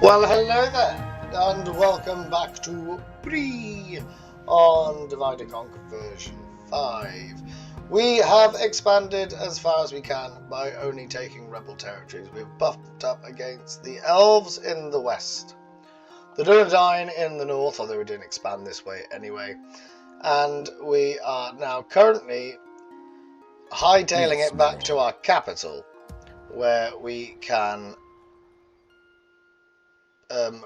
Well, hello there, and welcome back to Bree on Divide and Conquer version 5. We have expanded as far as we can by only taking rebel territories. We've buffed up against the elves in the west, the Dunedain in the north, although we didn't expand this way anyway, and we are now currently hightailing it back to our capital, where we can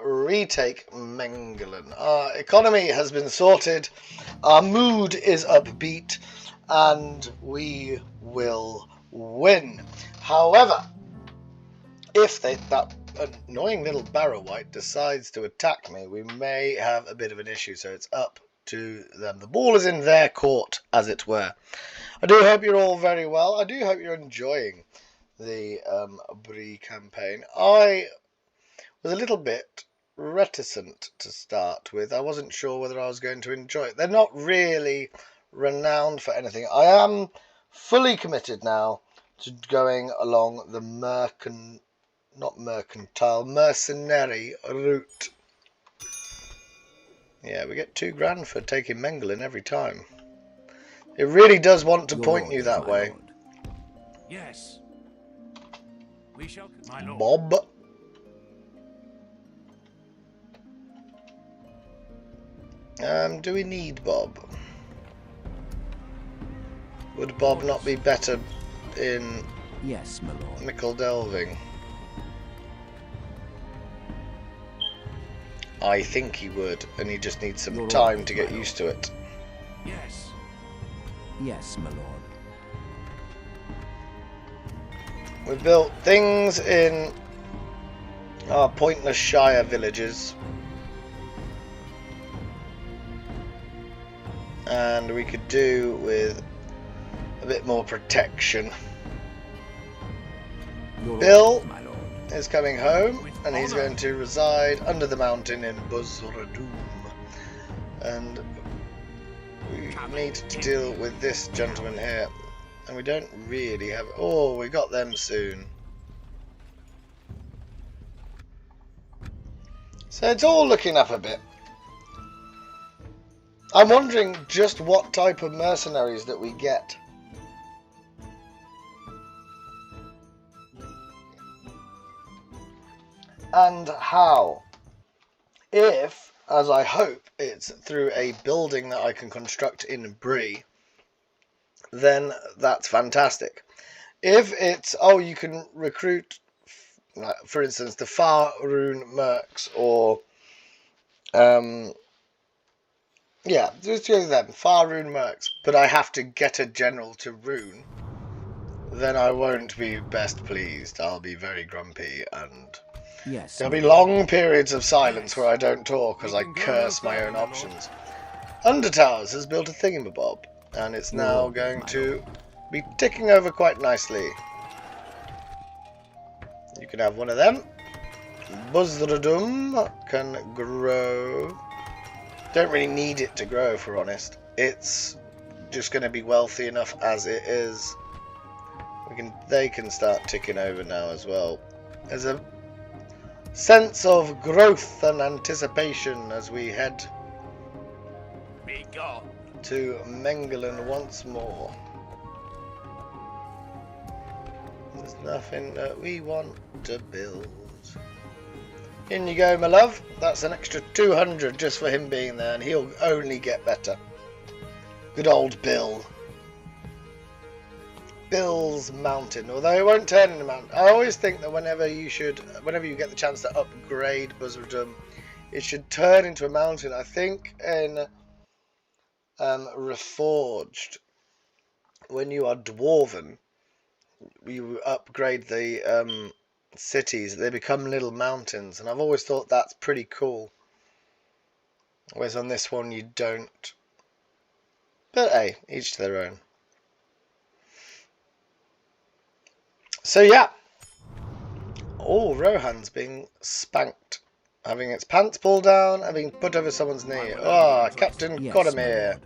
retake Mengelen. Our economy has been sorted, our mood is upbeat, and we will win. However, if that annoying little Barrow White decides to attack me, we may have a bit of an issue, so it's up to them. The ball is in their court, as it were. I do hope you're all very well. I do hope you're enjoying the Bree campaign. I was a little bit reticent to start with. I wasn't sure whether I was going to enjoy it. They're not really renowned for anything. I am fully committed now to going along the mercenary route. Yeah, we get $2,000 for taking Mengelen every time. It really does want to point you that way. Lord. Yes. We shall, my lord. Bob. Do we need Bob? Would Bob not be better in Yes, my lord. Mickle Delving? I think he would, and he just needs some time to get used to it. Yes. Yes, my lord. We've built things in our pointless Shire villages. And we could do with a bit more protection. Bill is coming home, and he's going to reside under the mountain in Buzradum. And we need to deal with this gentleman here. And we don't really have... Oh, we got them soon. So it's all looking up a bit. I'm wondering just what type of mercenaries that we get. And how. If, as I hope, it's through a building that I can construct in Bree, then that's fantastic. If it's, oh, you can recruit, for instance, the Faroon Mercs, or yeah, just use them, Faroon Mercs, but I have to get a general to Rune, then I won't be best pleased. I'll be very grumpy, and yes, there'll be long periods of silence where I don't talk as I curse my own options. Undertowers has built a thingamabob, and it's now going to be ticking over quite nicely. You can have one of them. Buzradum can grow. Don't really need it to grow, if we're honest. It's just going to be wealthy enough as it is. They can start ticking over now as well. There's a sense of growth and anticipation as we head to Mengelen once more. There's nothing that we want to build. In you go, my love. That's an extra 200 just for him being there, and he'll only get better. Good old Bill. Bill's Mountain, although it won't turn into a mountain. I always think that whenever you get the chance to upgrade Buzradum, it should turn into a mountain. I think in Reforged, when you are dwarven, you upgrade the cities, they become little mountains, and I've always thought that's pretty cool. Whereas on this one you don't. But hey, each to their own. So yeah. Oh, Rohan's being spanked. Having its pants pulled down and being put over someone's knee. Ah, oh, Captain Coromir.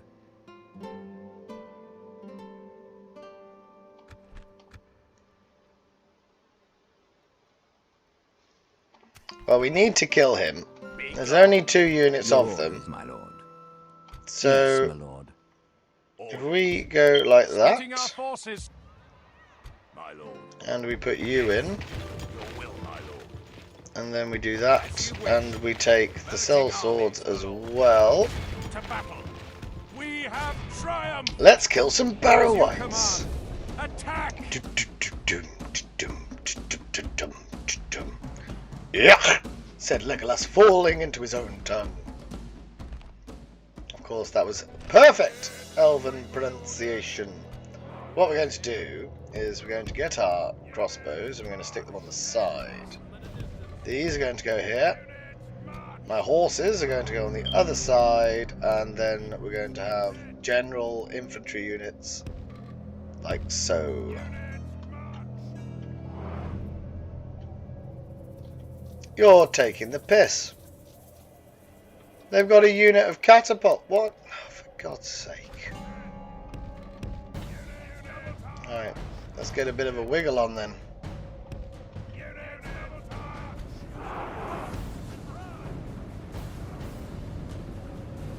Well, we need to kill him. There's only 2 units Your of them. orders, my lord. So, Yes, my lord. if we go like that, Splitting our forces. My lord. and we put you in, Your will, my lord. and then we do that, and we take the cell swords as well. To battle. We have triumphed. Let's kill some As barrow you whites. command. Attack. Yeah, said Legolas, falling into his own tongue. Of course, that was perfect elven pronunciation. What we're going to do is we're going to get our crossbows and we're going to stick them on the side. These are going to go here. My horses are going to go on the other side, and then we're going to have general infantry units like so. You're taking the piss. They've got a unit of catapult. What? Oh, for God's sake. Alright, let's get a bit of a wiggle on then.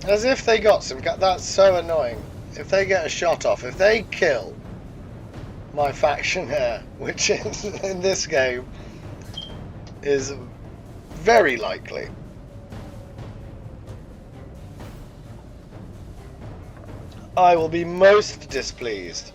As if they got some... That's so annoying. If they get a shot off, if they kill my faction here, which is, in this game is very likely. I will be most displeased.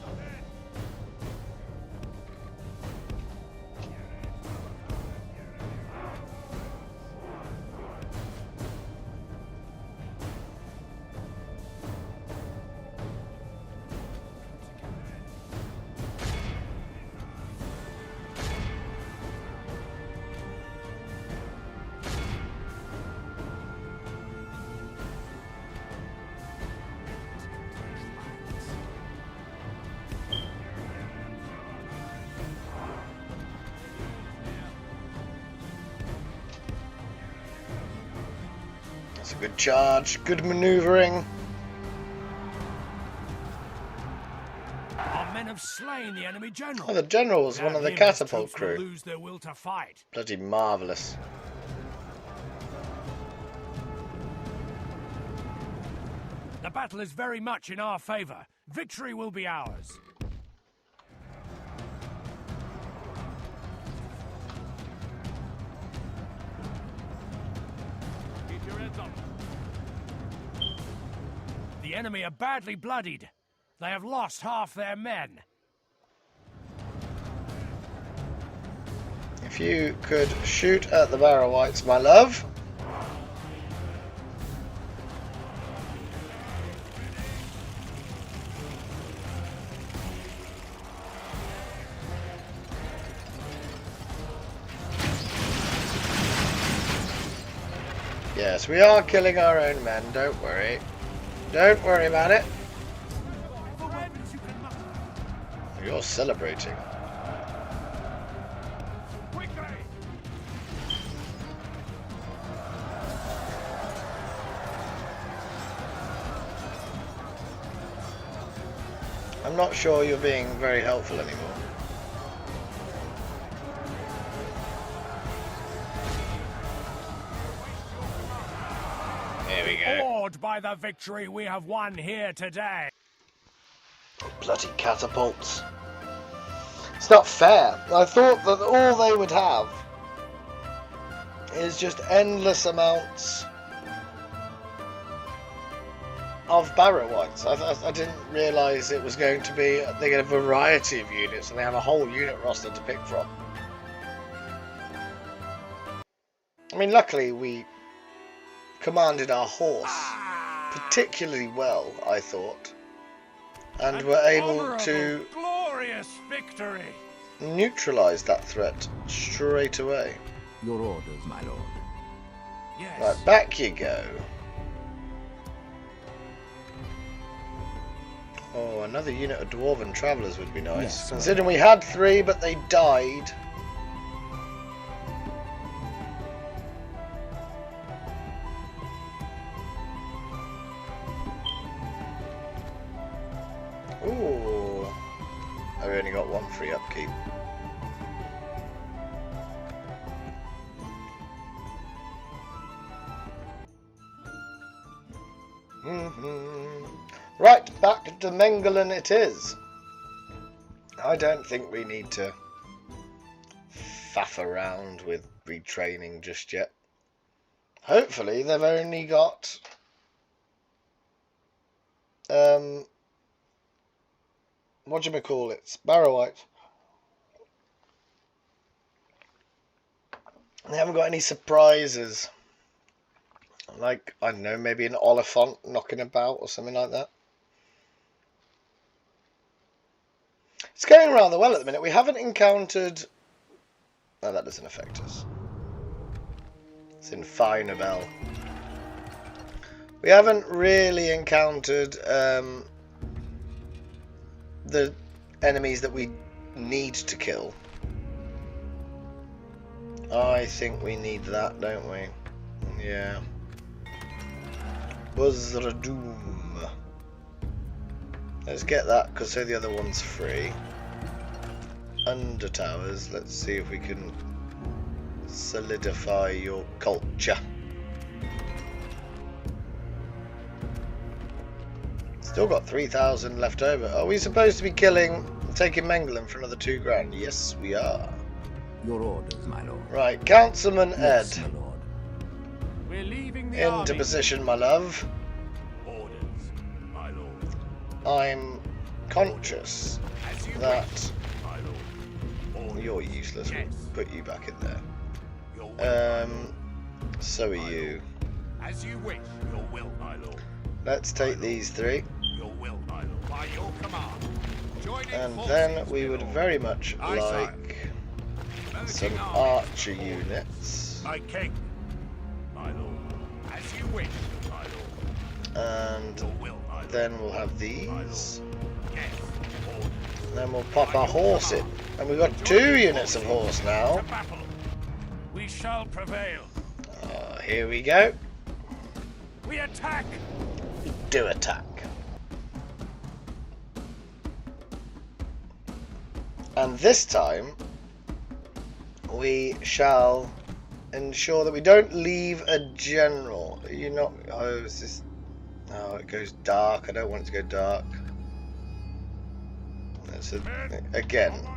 That's a good charge, good maneuvering. Our men have slain the enemy general. Oh, the general was one of the catapult Will crew. lose their will to fight. Bloody marvellous. The battle is very much in our favor. Victory will be ours. Keep your heads up. The enemy are badly bloodied. They have lost half their men. If you could shoot at the barrow whites, my love. Yes, we are killing our own men, don't worry. Don't worry about it. You're celebrating. I'm not sure you're being very helpful anymore. Here we go. Awed by the victory we have won here today. Bloody catapults. It's not fair. I thought that all they would have is just endless amounts of barrow whites. I didn't realise it was going to be... They get a variety of units and they have a whole unit roster to pick from. I mean, luckily we commanded our horse particularly well, I thought, and were able to glorious victory. neutralise that threat straight away. Your orders, my lord. Yes. Right, back you go. Oh, another unit of dwarven travellers would be nice. Yes, considering we had 3, but they died. Ooh. I've only got 1 free upkeep. Right, back to Mengelen it is. I don't think we need to faff around with retraining just yet. Hopefully they've only got whatchamacallit, Sparrowite. They haven't got any surprises. Like, I don't know, maybe an Oliphant knocking about or something like that. It's going rather well at the minute. We haven't encountered... No, that doesn't affect us. It's in Finabel. We haven't really encountered the enemies that we need to kill. I think we need that, don't we? Yeah. Buzzradoom. Let's get that, because so the other one's free. Under towers, let's see if we can solidify your culture. Still got 3,000 left over. Are we supposed to be taking Mengelen for another 2 grand? Yes, we are. Your orders, my lord. Right, Councilman Yes, Ed. my lord. We're leaving the Into army. position, my love. Orders, my lord. I'm conscious As you that wish, my lord. Orders. you're useless. Yes. We'll put you back in there. Your will, my lord. So are you. As you wish, your will, my lord. Let's take these 3. Your will, my lord. By your command. Joining And forces, then we my would lord. very much Aye, sire. like Merging some armies. archer units. My king, my lord. As you wish, my lord. And Your will, my lord. then we'll have these. Yes, orders. And then we'll pop our horse in. And we've got 2 units of horse now. To battle. We shall prevail. Here we go. We attack. We do attack. And this time, we shall ensure that we don't leave a general. You're not... Oh, is this... Oh, it goes dark. I don't want it to go dark. That's again.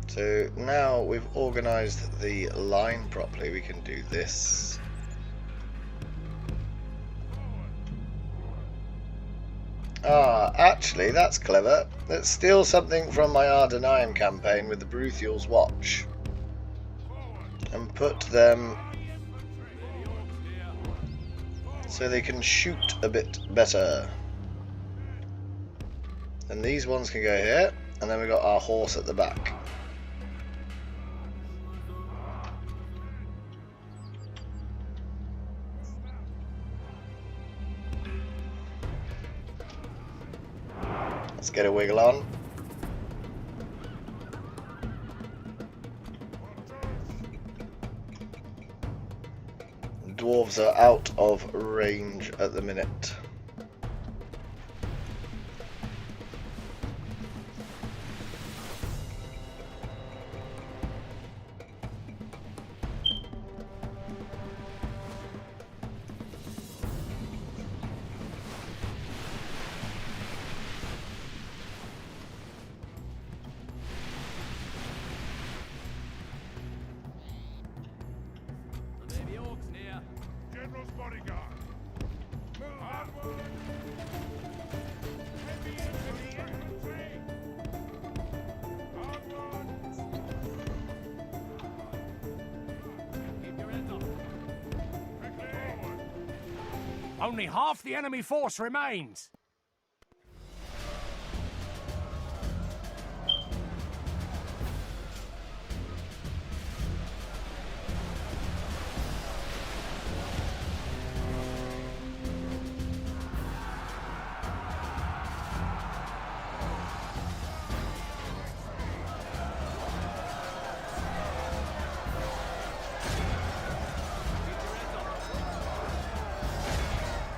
So now we've organised the line properly, we can do this. Ah, actually, that's clever. Let's steal something from my Ardenheim campaign with the Bruthiel's Watch and put them so they can shoot a bit better. And these ones can go here, and then we've got our horse at the back. Let's get a wiggle on. Dwarves are out of range at the minute. General's bodyguard. Onward. Heavy infantry. Onward. Keep your heads up. Quickly forward. Only half the enemy force remains.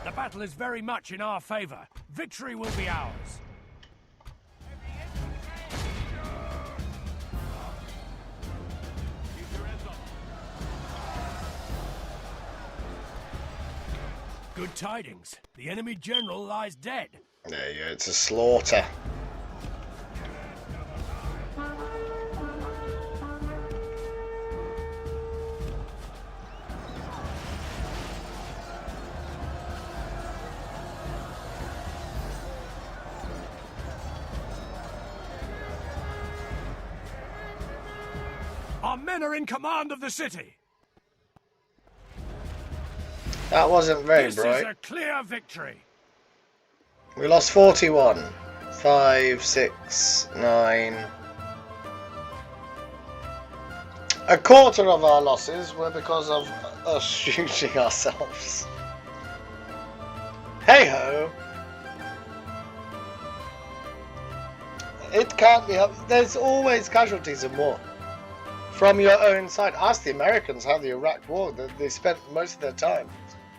The battle is very much in our favor. Victory will be ours. Good tidings. The enemy general lies dead. There you go, it's a slaughter. Our men are in command of the city. That wasn't very This bright. is a clear victory. We lost 41. 5, 6, 9. A quarter of our losses were because of us shooting ourselves. Hey ho! It can't be helped. There's always casualties in war. From your own side. Ask the Americans how the Iraq War, they spent most of their time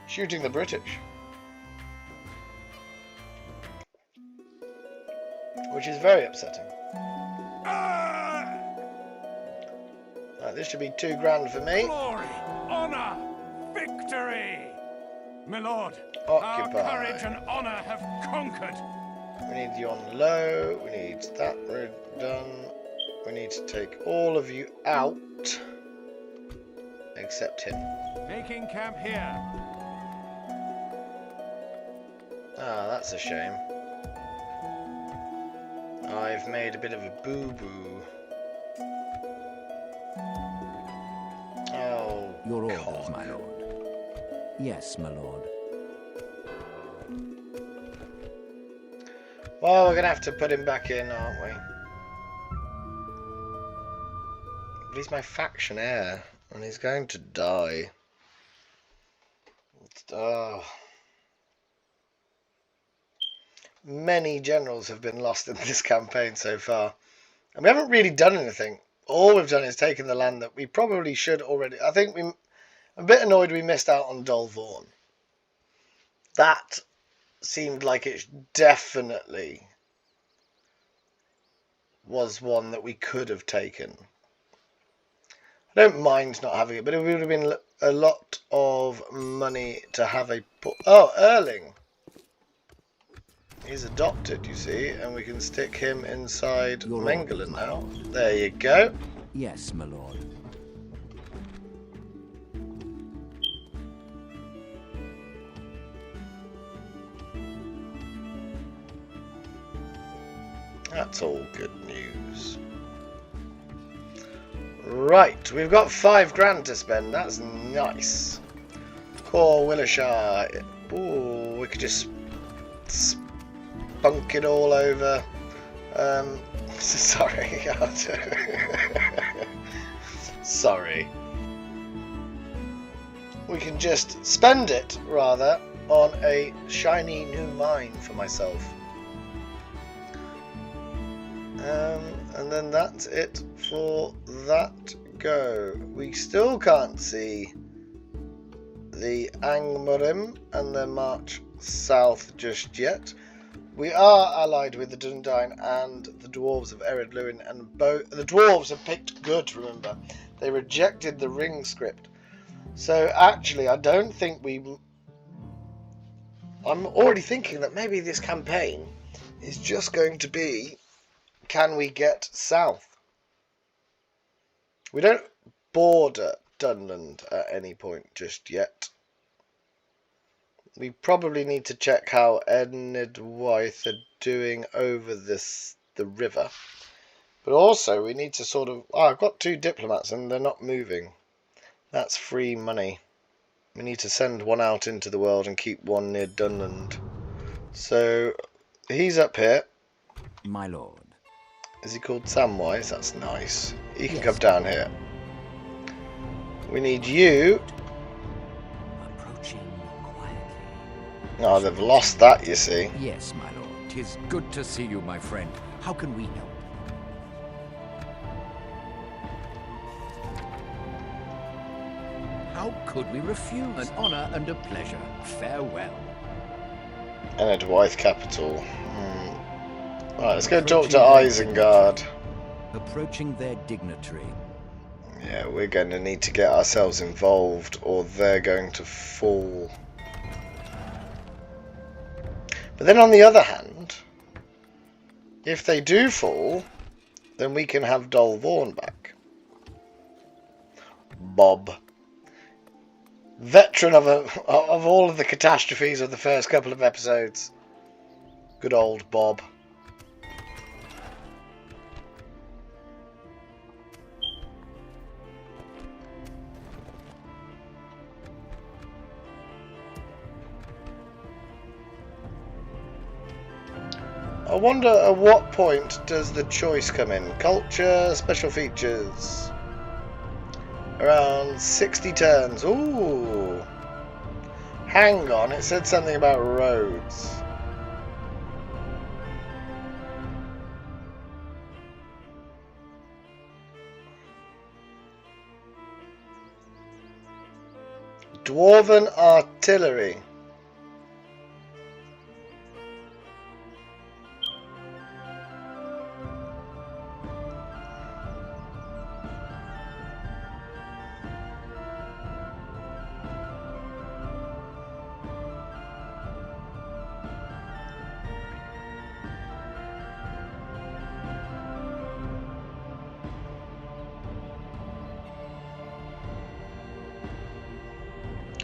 shooting the British. Which is very upsetting. Right, this should be $2,000 for me. Glory, honor, victory! My lord, Occupy. our courage and honor have conquered. We need you on low. We need that done. We need to take all of you out. Except him. Making camp here. Ah, that's a shame. I've made a bit of a boo-boo. Oh, Your orders, God. my lord. Yes, my lord. Well, we're going to have to put him back in, aren't we? But he's my faction heir, and he's going to die. Many generals have been lost in this campaign so far. And we haven't really done anything. All we've done is taken the land that we probably should already... I think I'm a bit annoyed we missed out on Dolvorn. That seemed like it definitely was one that we could have taken. I don't mind not having it, but it would have been a lot of money to have a... Oh, Erling! He's adopted, you see, and we can stick him inside Mengelen now. There you go. Yes, my lord. That's all good news. Right, we've got $5,000 to spend. That's nice. Core Willishire. Ooh, we could just spunk it all over. Sorry. Sorry. We can just spend it, rather, on a shiny new mine for myself. And then that's it for that go. We still can't see the Angmarim and their march south just yet. We are allied with the Dundine and the dwarves of Ered Luin, and the dwarves have picked good, remember. They rejected the ring script. So actually, I don't think I'm already thinking that maybe this campaign is just going to be, can we get south? We don't border Dunland at any point just yet. We probably need to check how Enidwaith are doing over the river. But also we need to sort of... Oh, I've got 2 diplomats and they're not moving. That's free money. We need to send one out into the world and keep one near Dunland. So he's up here. My lord. Is he called Samwise? That's nice. He can Yes. come down here. We need you. Approaching quietly. Oh, they've lost that, you see. Yes, my lord. 'Tis good to see you, my friend. How can we help? How could we refuse? An honor and a pleasure. Farewell. Enidwaith capital. Right, let's go talk to Isengard. Approaching their dignitary. Yeah, we're going to need to get ourselves involved or they're going to fall. But then on the other hand, if they do fall, then we can have Dol Vaughan back. Bob. Veteran of all of the catastrophes of the first couple of episodes. Good old Bob. I wonder at what point does the choice come in? Culture, special features. Around 60 turns. Ooh. Hang on, it said something about roads. Dwarven artillery.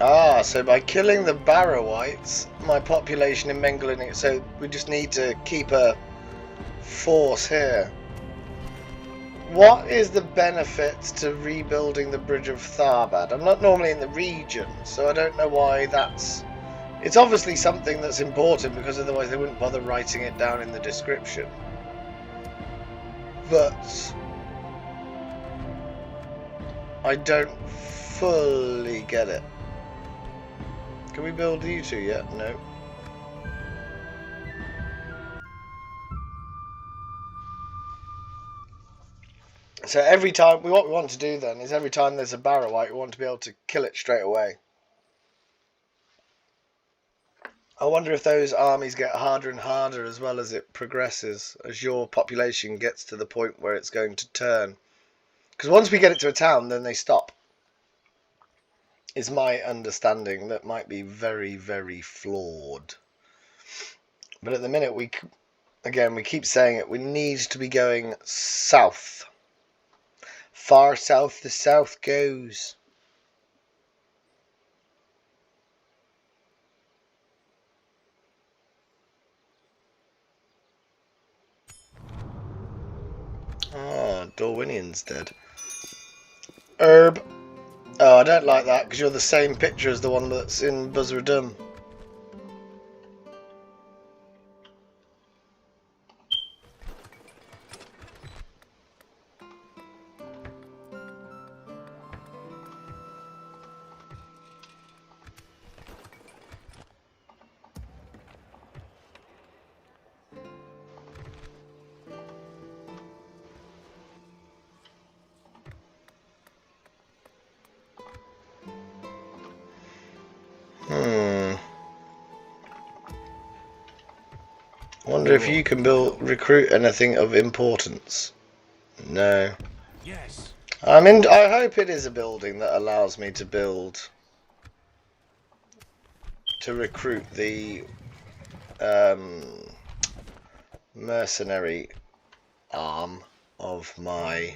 Ah, so by killing the Barrow-wites, my population in Mengelen, so we just need to keep a force here. What is the benefit to rebuilding the Bridge of Tharbad? I'm not normally in the region, so I don't know why that's... It's obviously something that's important, because otherwise they wouldn't bother writing it down in the description. But I don't fully get it. Can we build you two yet? No. So every time, what we want to do then is every time there's a Barrow-wite, we want to be able to kill it straight away. I wonder if those armies get harder and harder as well as it progresses, as your population gets to the point where it's going to turn. Because once we get it to a town, then they stop. Is my understanding. That might be very, very flawed. But at the minute, we keep saying it, we need to be going south. Far south the south goes. Oh, Dorwinian's dead. Herb. Oh, I don't like that, because you're the same picture as the one that's in Buzzardum. I wonder if you can recruit anything of importance. No. Yes. I hope it is a building that allows me to recruit the mercenary arm of my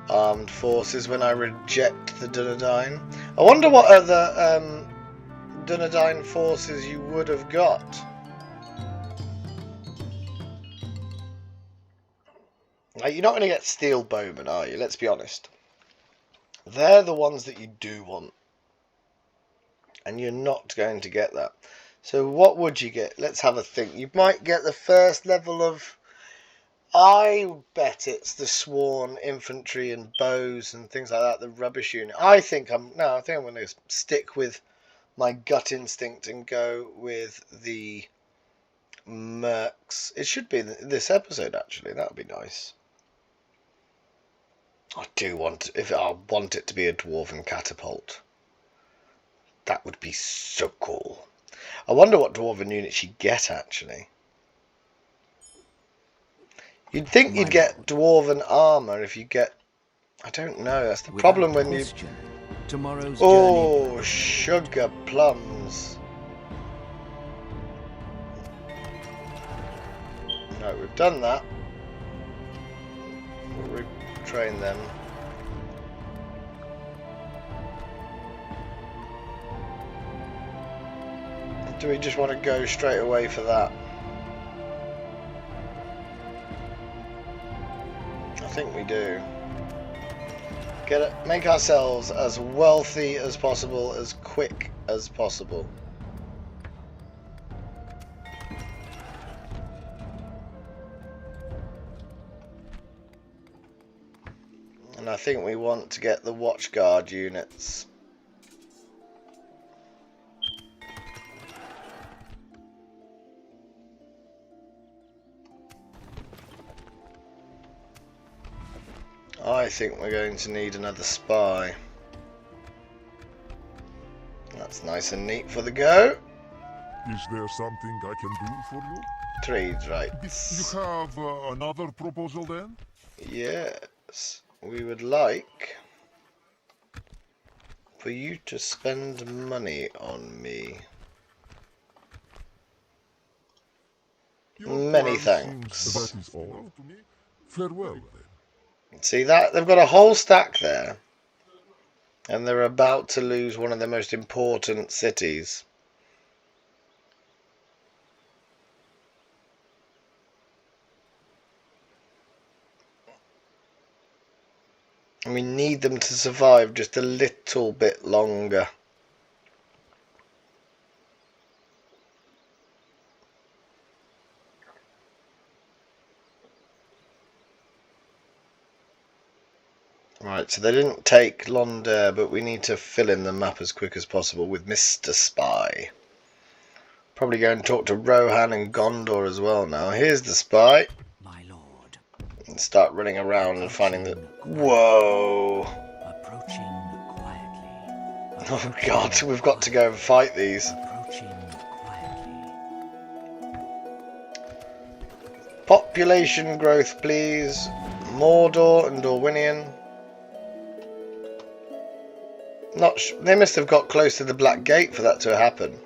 armed forces when I reject the Dunedain. I wonder what other Dunedain forces you would have got. Like, you're not going to get steel bowmen, are you? Let's be honest. They're the ones that you do want. And you're not going to get that. So what would you get? Let's have a think. You might get the first level of... I bet it's the sworn infantry and bows and things like that, the rubbish unit. I think I'm going to stick with my gut instinct and go with the mercs. It should be this episode, actually. That would be nice. I want it to be a dwarven catapult. That would be so cool. I wonder what dwarven units you get, actually. You'd think you'd get dwarven armor if you get... I don't know, that's the problem when you... Tomorrow's oh, sugar plums. Right, we've done that. We'll retrain them. Do we just want to go straight away for that? I think we do. Make ourselves as wealthy as possible, as quick as possible. And I think we want to get the watchguard units. I think we're going to need another spy. That's nice and neat for the go. Is there something I can do for you? Trade rights. You have another proposal then? Yes. We would like for you to spend money on me. Many thanks. That is all. Farewell then. See that? They've got a whole stack there. And they're about to lose one of the most important cities. And we need them to survive just a little bit longer. Right, so they didn't take Londere, but we need to fill in the map as quick as possible with Mr. Spy. Probably go and talk to Rohan and Gondor as well now. Here's the spy. My lord. And start running around and finding the... Whoa! Approaching quietly. Oh god, we've got to go and fight these. Approaching quietly. Population growth, please. Mordor and Dorwinion. They must have got close to the Black Gate for that to happen.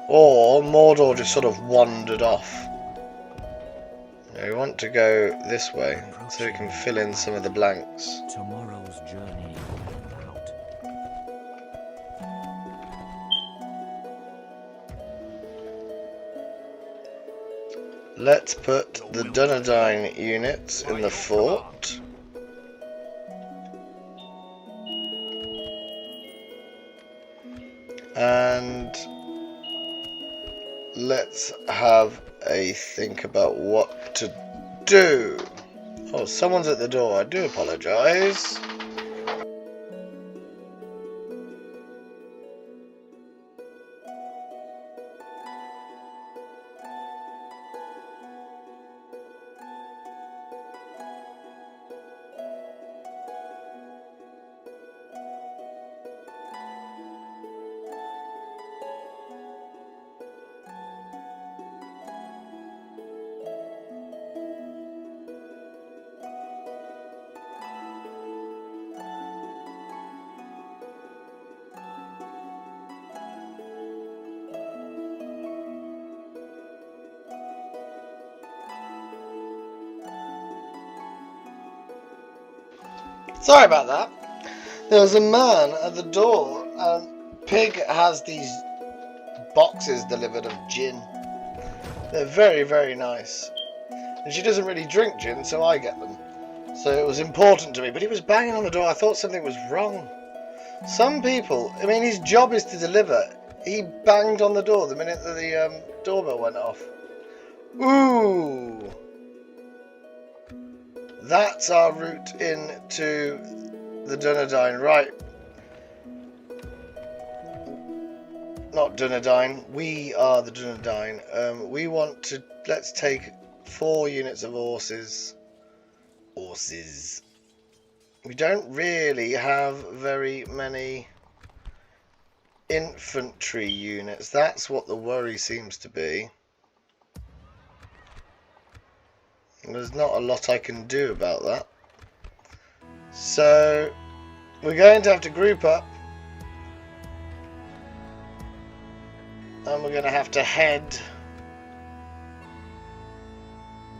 Or Mordor just sort of wandered off. Yeah, we want to go this way so we can fill in some of the blanks. Tomorrow's journey out. Let's put the Dunedain units in the fort. And let's have a think about what to do. Oh, someone's at the door. I do apologise. Sorry about that. There was a man at the door, and Pig has these boxes delivered of gin. They're very, very nice. And she doesn't really drink gin, so I get them. So it was important to me. But he was banging on the door. I thought something was wrong. Some people, I mean, his job is to deliver. He banged on the door the minute that the doorbell went off. Ooh! That's our route into the Dunedain, right? Not Dunedain, we are the Dunedain. We want to, let's take 4 units of horses. Horses. We don't really have very many infantry units. That's what the worry seems to be. There's not a lot I can do about that. So we're going to have to group up. And we're going to have to head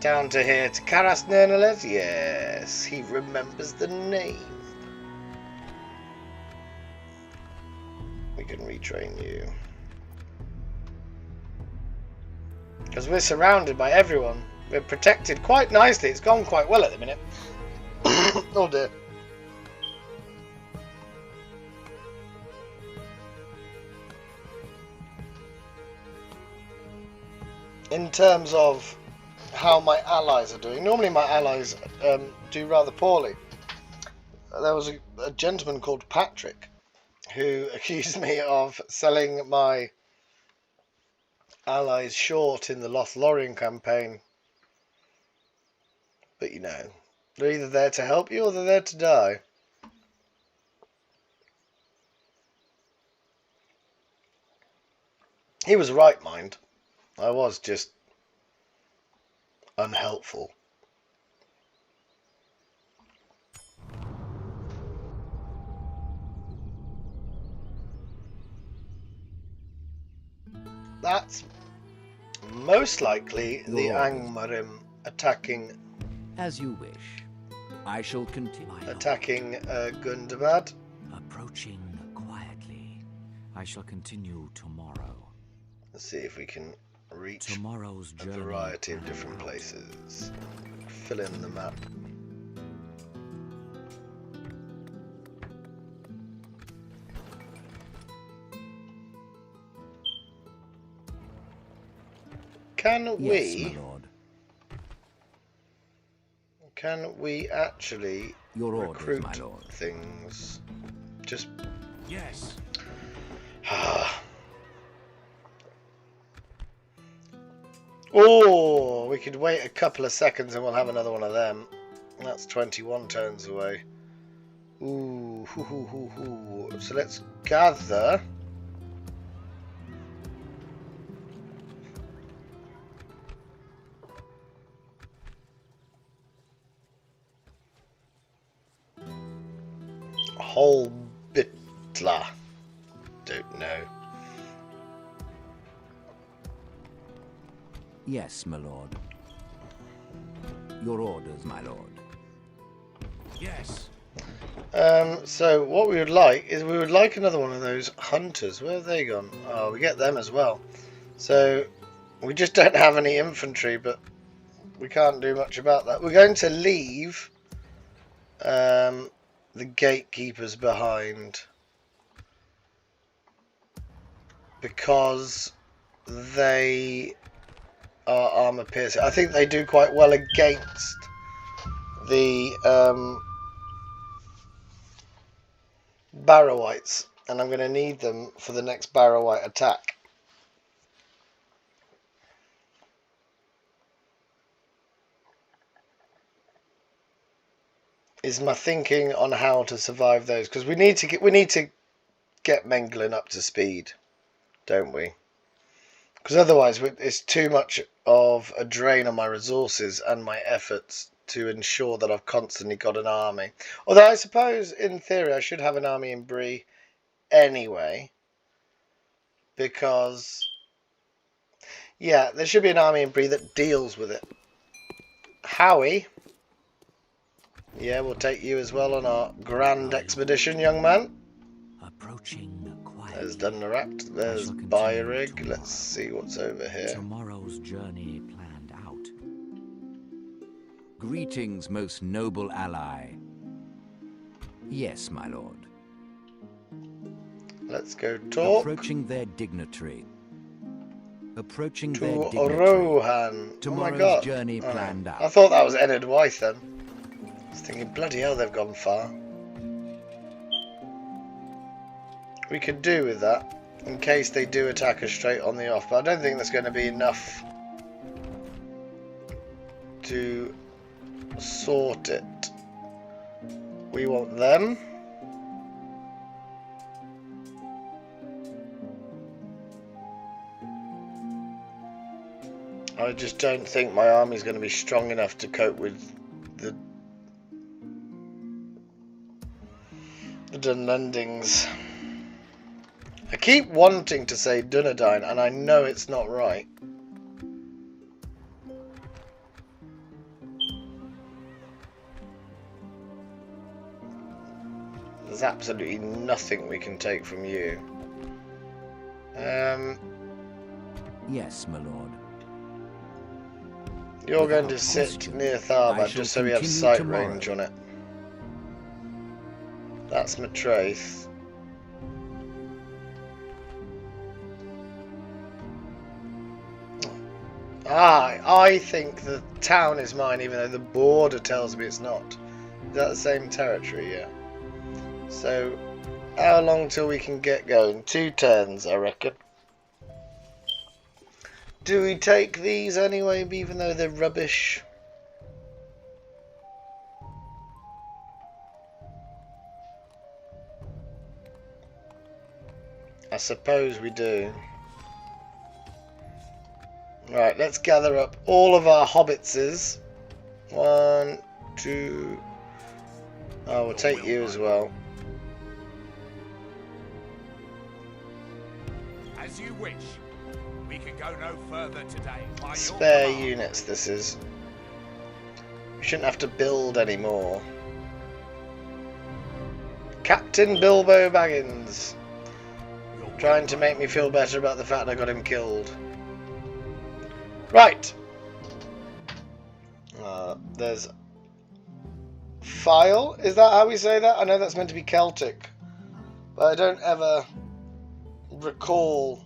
Down to here to Karas Nernalet? Yes, he remembers the name. We can retrain you. Because we're surrounded by everyone. We're protected quite nicely. It's gone quite well at the minute. Oh dear. In terms of how my allies are doing, normally my allies do rather poorly. There was a gentleman called Patrick who accused me of selling my allies short in the Lothlorien campaign. But you know, they're either there to help you or they're there to die. He was right, mind. I was just unhelpful. That's most likely the Angmarim attacking. As you wish. I shall continue. Attacking Gundabad. Approaching quietly. I shall continue tomorrow. Let's see if we can reach Tomorrow's a journey variety of different places. Fill in the map. Yes, my lord. Can we actually Your orders, recruit my lord. things? Just Yes. Oh, we could wait a couple of seconds and we'll have another one of them. That's 21 turns away. Ooh, hoo, hoo, hoo, hoo. So let's gather. Whole bitla. Don't know. Yes, my lord. Your orders, my lord. Yes. So what we would like is we would like another one of those hunters. Where have they gone? Oh, we get them as well. So we just don't have any infantry, but we can't do much about that. We're going to leave the gatekeepers behind because they are armor piercing. I think they do quite well against the Barrowites, and I'm going to need them for the next Barrowite attack. Is my thinking on how to survive those, because we need to get Menglin up to speed, don't we? Because otherwise it's too much of a drain on my resources and my efforts to ensure that I've constantly got an army. Although I suppose in theory I should have an army in Bree anyway, because yeah, there should be an army in Bree that deals with it. Howie. Yeah, we'll take you as well on our grand expedition, young man. Approaching quietly. There's Dunrapt, there's Byrig. Let's see what's over here. Tomorrow's journey planned out. Greetings, most noble ally. Yes, my lord. Let's go talk Approaching their dignitary. Approaching to their dignitary. Rohan. Tomorrow's Oh my God. journey planned out. I thought that was Ennard Wythe then. I was thinking, bloody hell, they've gone far. We could do with that in case they do attack us straight on the off, but I don't think that's going to be enough to sort it. We want them. I just don't think my army's going to be strong enough to cope with the Dunlendings. I keep wanting to say Dunedain, and I know it's not right. There's absolutely nothing we can take from you. Yes, my lord. You're going Without to sit question, near I Tharbad shall just so we have continue sight tomorrow. range on it. That's Matraith. I think the town is mine, even though the border tells me it's not. Is that the same territory? Yeah. So, how long till we can get going? 2 turns, I reckon. Do we take these anyway, even though they're rubbish? I suppose we do. Right, let's gather up all of our hobbitses. 1, 2... Oh, we'll take you as well. As you wish. We can go no further today. By your Spare command. units, this is. We shouldn't have to build anymore. Captain Bilbo Baggins. Your will, Trying to my make me lord. feel better about the fact I got him killed. Right. There's file. Is that how we say that? I know that's meant to be Celtic, but I don't ever recall.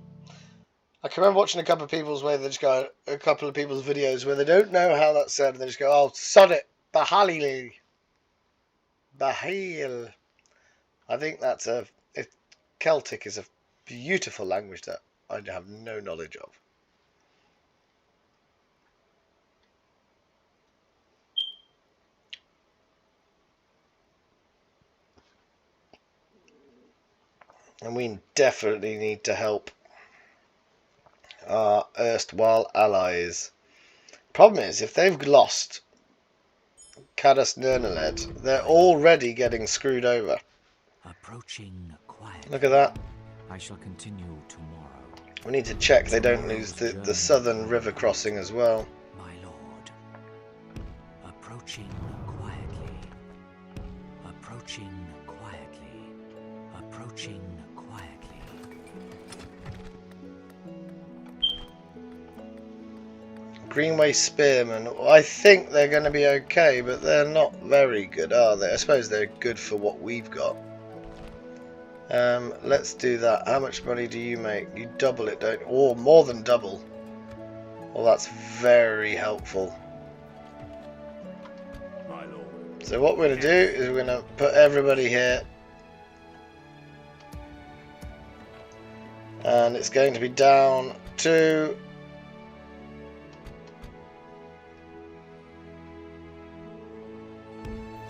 I can remember watching a couple of people's videos where they don't know how that's said, and they just go, "Oh, sod it, Bahalil, Bahil." I think that's Celtic is a beautiful language that I have no knowledge of. And we definitely need to help our erstwhile allies. Problem is, if they've lost Cadas Nernaled, they're already getting screwed over. Approaching quietly. Look at that. I shall continue tomorrow. We need to check they don't lose the southern river crossing as well. My lord. Approaching quietly. Approaching quietly. Approaching quietly. Greenway Spearmen. I think they're going to be okay, but they're not very good, are they? I suppose they're good for what we've got. Let's do that. How much money do you make? You double it, don't you? Or more than double. Well, that's very helpful. My lord. So what we're going to do is we're going to put everybody here. And it's going to be down to...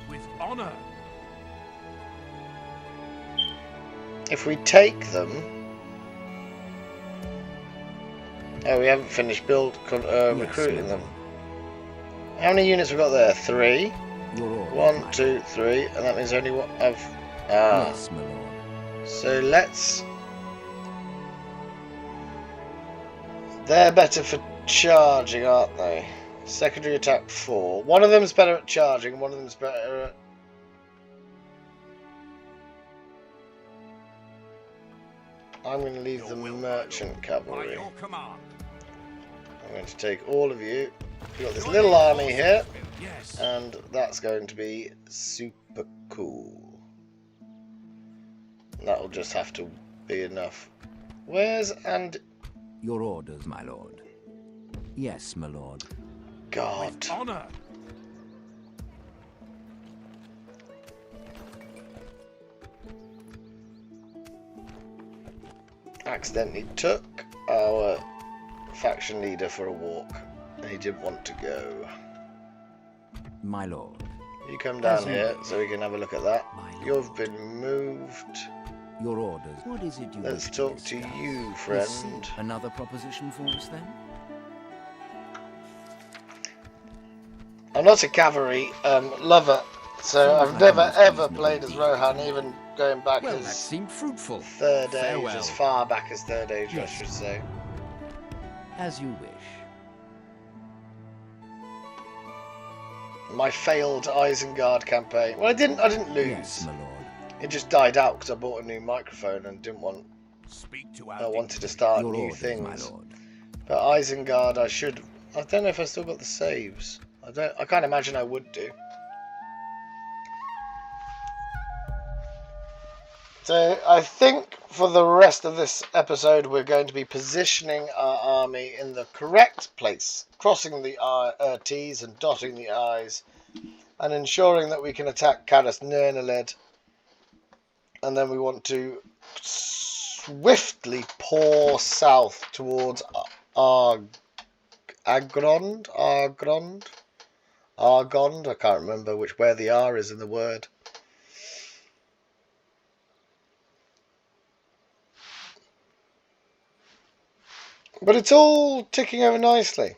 With honor. If we take them... Oh, we haven't finished recruiting them. How many units we got there? 3. Your order, 1, my 2, 3, and that means only one of... Ah. Yes, my lord. So let's... They're better for charging, aren't they? Secondary attack 4. One of them's better at charging, one of them's better at... I'm going to leave Your the will, my merchant lord. By cavalry. your command. I'm going to take all of you. We've got this little army here, Yes. and that's going to be super cool. That'll just have to be enough. Where's and... Your orders, my lord. Yes, my lord. God. With honor. Accidentally took our faction leader for a walk, and he didn't want to go. My lord. You come down As you here wish. so we can have a look at that. My lord. You've been moved. Your orders. What is it you Let's wish talk to discuss? you, Is friend. another proposition for us then? I'm not a cavalry lover, so Sounds I've like never a most ever reasonable played as deal. Rohan, even going back Well, that as seemed fruitful. third age, Farewell. as far back as third age, I Yes. should say. As you wish. My failed Isengard campaign. Well, I didn't lose. Yes, my lord. It just died out because I bought a new microphone and didn't want. Speak to I wanted to start Your new orders, my things. lord. But Isengard, I should. I don't know if I still got the saves. I can't imagine I would do. So I think for the rest of this episode we're going to be positioning our army in the correct place, crossing the T's and dotting the I's, and ensuring that we can attack Caras Nerneled. And then we want to swiftly pour south towards Argond. I can't remember where the R is in the word. But it's all ticking over nicely.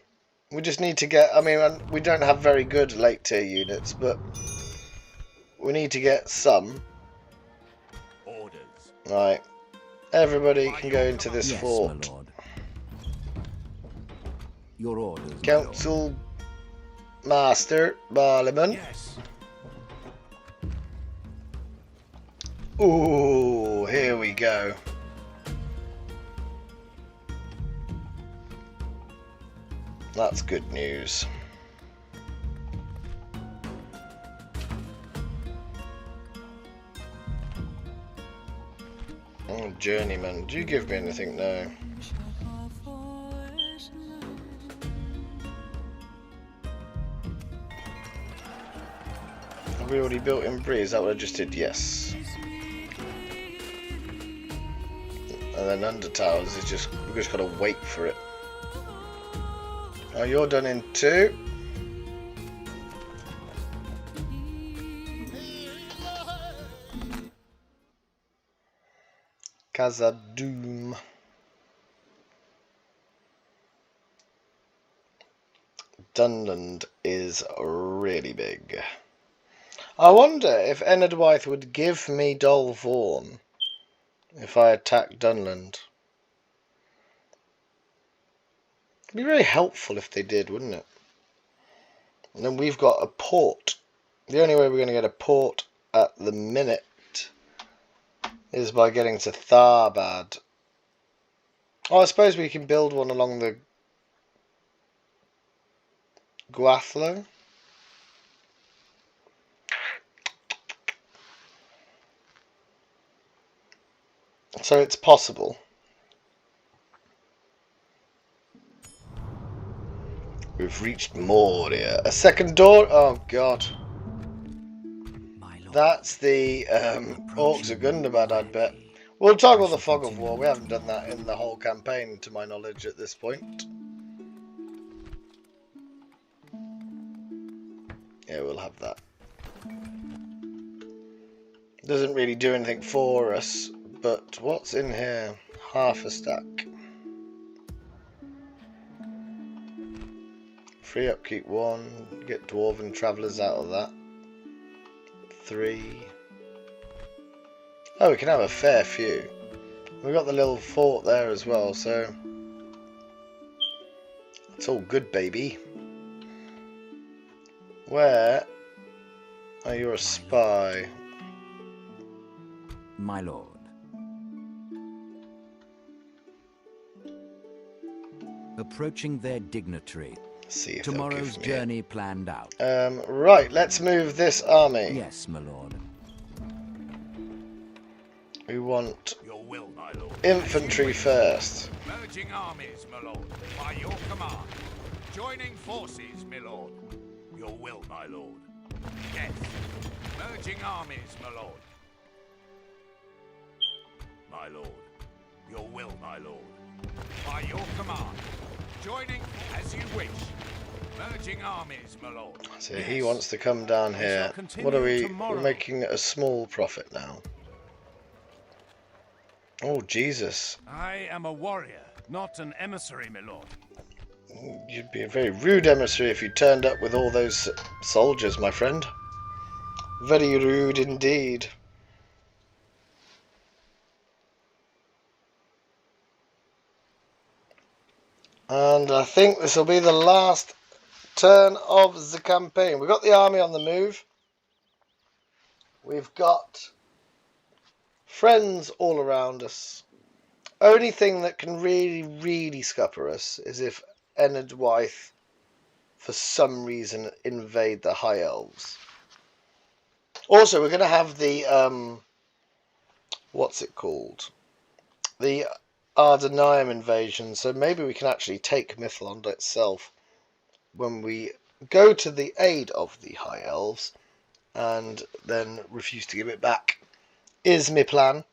We just need to get... I mean, we don't have very good late tier units, but we need to get some. Orders. Right. Everybody can go into this Yes, fort. my lord. Your orders, my Council Master Parliament. Yes. Ooh, here we go. That's good news. Oh, journeyman, do you give me anything? No. Have we already built in Bree? Is that what I just did? Yes. And then under towers is just, we've just got to wait for it. Oh, you're done in 2. Casa Doom. Dunland is really big. I wonder if Enedwaith would give me Dol Vaughan if I attack Dunland. It'd be very helpful if they did, wouldn't it? And then we've got a port. The only way we're going to get a port at the minute is by getting to Tharbad. Oh, I suppose we can build one along the Gwathlo. So it's possible. We've reached Moria. A second door? Oh god. My lord. That's the Orcs of Gundabad, I'd bet. We'll toggle the Fog of War. We haven't done that in the whole campaign, to my knowledge, at this point. Yeah, we'll have that. Doesn't really do anything for us, but what's in here? Half a stack. Free upkeep 1, get Dwarven Travellers out of that. 3. Oh, we can have a fair few. We've got the little fort there as well, so it's all good, baby. Where? Oh, you're a spy. My lord. Approaching their dignitary. See if Tomorrow's they'll give me it. journey planned out. Right, let's move this army. Yes, my lord. We want Your will, my lord. infantry first. Merging armies, my lord. By your command. Joining forces, my lord. Your will, my lord. Yes. Merging armies, my lord. My lord. Your will, my lord. By your command. Joining as you wish. Merging armies, my lord. So he wants to come down here. What are we? We're making a small profit now. Oh, Jesus. I am a warrior, not an emissary, my lord. You'd be a very rude emissary if you turned up with all those soldiers, my friend. Very rude indeed. And I think this will be the last turn of the campaign. We've got the army on the move. We've got Friends all around us. Only thing that can really, really scupper us is if Ennard Wythe, for some reason, invade the High Elves. Also, we're going to have the, what's it called? The Ardenheim invasion, so maybe we can actually take Mithlond itself when we go to the aid of the High Elves and then refuse to give it back. Is my plan.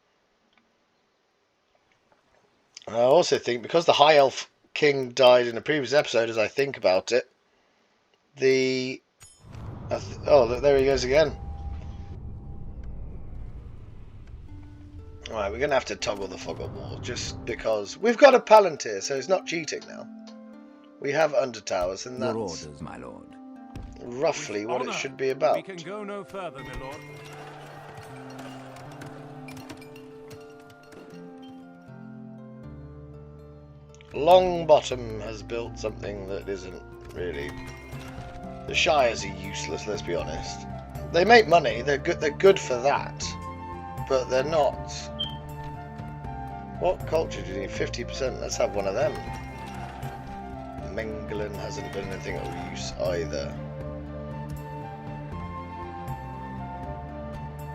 I also think, because the High Elf King died in a previous episode, as I think about it, oh, look, there he goes again. Alright, we're going to have to toggle the fog of war, just because we've got a Palantir, so it's not cheating now. We have Undertowers, and Your that's orders, my lord. roughly what it Honor, should be about. We can go no further, my lord. Longbottom has built something that isn't really... The Shires are useless, let's be honest. They make money, they're good for that, but they're not... What culture do you need? 50%, let's have one of them. Mengelen hasn't done anything of use either.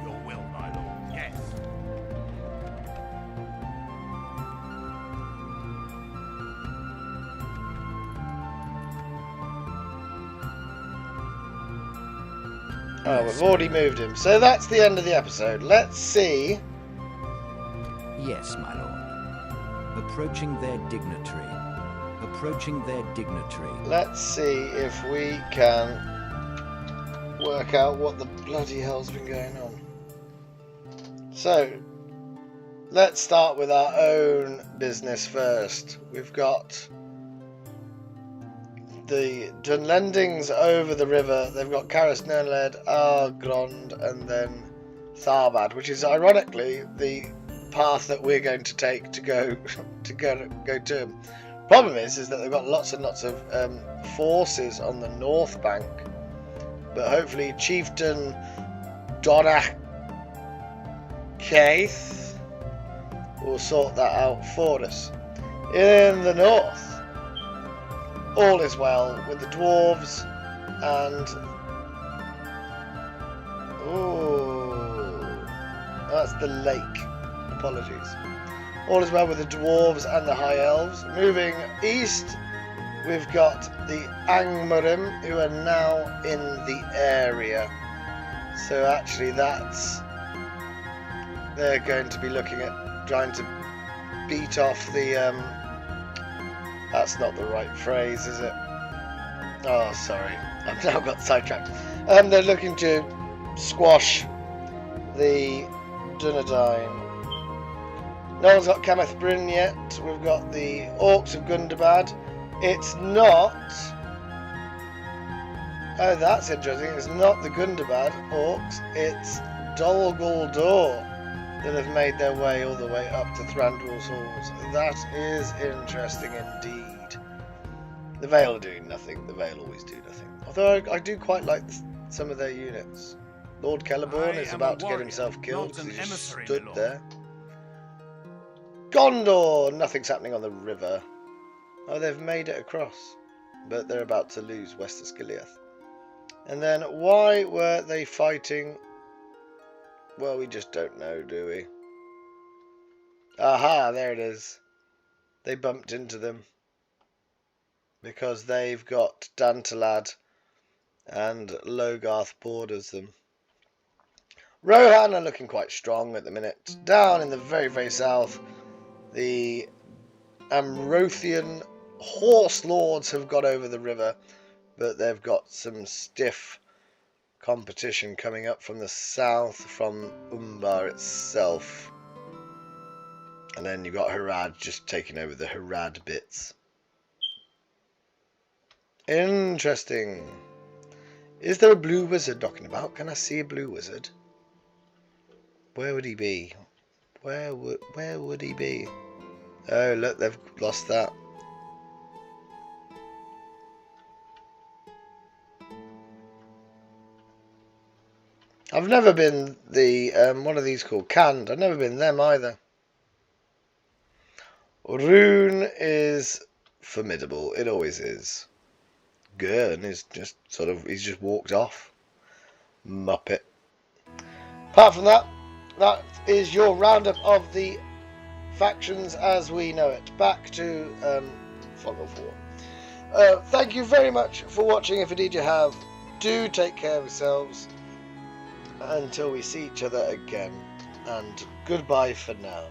Your will, my lord. Yes. Oh, we've already moved him. So that's the end of the episode. Let's see. Yes, my lord. Approaching their dignitary. Approaching their dignitary. Let's see if we can work out what the bloody hell's been going on. So, let's start with our own business first. We've got the Dunlendings over the river. They've got Caris Nernled, Argrond, and then Tharbad, which is ironically the path that we're going to take to go to them. Problem is that they've got lots and lots of forces on the north bank, but hopefully Chieftain Donna Keith will sort that out for us. In the north, all is well with the dwarves and that's the lake. Apologies. All is well with the dwarves and the high elves. Moving east, we've got the Angmarim, who are now in the area. So actually they're going to be looking at trying to beat off the that's not the right phrase, is it? Oh, sorry. I've now got sidetracked. They're looking to squash the Dunedain. No one's got Cameth Bryn yet. We've got the Orcs of Gundabad. It's not... Oh, that's interesting. It's not the Gundabad Orcs. It's Dol Guldur that have made their way all the way up to Thranduil's halls. That is interesting indeed. The Vale are doing nothing. The Vale always do nothing. Although I do quite like some of their units. Lord Celeborn is about to get himself killed because he just stood there. Gondor! Nothing's happening on the river. Oh, they've made it across. But they're about to lose west of Skiliath. And then why were they fighting? Well, we just don't know, do we? Aha, there it is. They bumped into them. Because they've got Dantalad and Logarth borders them. Rohan are looking quite strong at the minute. Down in the very, very south, the Amrothian horse lords have got over the river, but they've got some stiff competition coming up from the south, from Umbar itself. And then you've got Harad just taking over the Harad bits. Interesting. Is there a blue wizard knocking about? Can I see a blue wizard? Where would he be? Where would he be? Oh, look, they've lost that. I've never been the, what are these called? Canned. I've never been them either. Rune is formidable. It always is. Gurn is just sort of, he's just walked off. Muppet. Apart from that, that is your roundup of the factions as we know it. Back to Fog of War. Thank you very much for watching. If indeed you have, do take care of yourselves until we see each other again. And goodbye for now.